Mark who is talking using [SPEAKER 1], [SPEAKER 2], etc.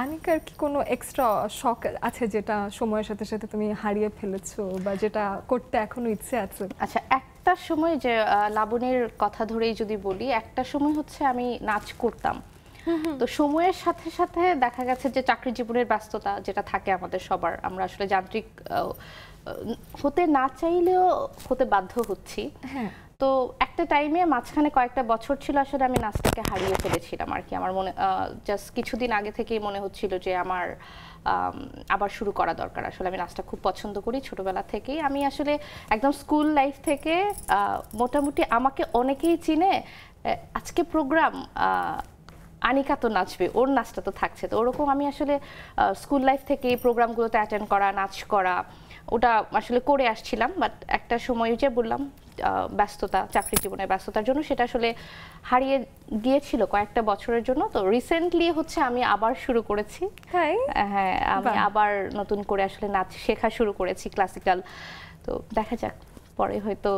[SPEAKER 1] আনিকার কি কোনো এক্সট্রা শখ আছে যেটা সময়ের সাথে সাথে তুমি হারিয়ে ফেলেছো বা যেটা করতে এখনো ইচ্ছে আছে?
[SPEAKER 2] আচ্ছা, একটা সময় যে লাবণীর কথা ধরেই যদি বলি, একটা সময় হচ্ছে আমি নাচ করতাম। তো সময়ের সাথে সাথে দেখা গেছে যে চাকরি জীবনের ব্যস্ততা যেটা থাকে আমাদের সবার, আমরা আসলে যান্ত্রিক হতে না চাইলেও হতে বাধ্য হচ্ছি।
[SPEAKER 1] হ্যাঁ।
[SPEAKER 2] তো একটা টাইমে মাঝখানে কয়েকটা বছর ছিল আসলে আমি নাচটাকে হারিয়ে ফেলেছিলাম আর কি। আমার মনে জাস্ট কিছুদিন আগে থেকেই মনে হচ্ছিল যে আমার আবার শুরু করা দরকার। আসলে আমি নাচটা খুব পছন্দ করি ছোটবেলা থেকেই। আমি আসলে একদম স্কুল লাইফ থেকে মোটামুটি আমাকে অনেকেই চিনে, আজকে প্রোগ্রাম আনিকা তো নাচবে, ওর নাচটা তো থাকছে। তো ওরকম আমি আসলে স্কুল লাইফ থেকে এই প্রোগ্রামগুলোতে অ্যাটেন্ড করা, নাচ করা, ওটা আসলে করে আসছিলাম। বাট একটা সময় যে বললাম ব্যস্ততা, চাকরি জীবনের ব্যস্ততার জন্য সেটা আসলে হারিয়ে গিয়েছিল কয়েকটা বছরের জন্য। তো রিসেন্টলি হচ্ছে আমি আবার শুরু করেছি।
[SPEAKER 1] তাই?
[SPEAKER 2] হ্যাঁ, আমি আবার নতুন করে আসলে নাচ শেখা শুরু করেছি, ক্লাসিক্যাল। তো দেখা যাক, পরে হয়তো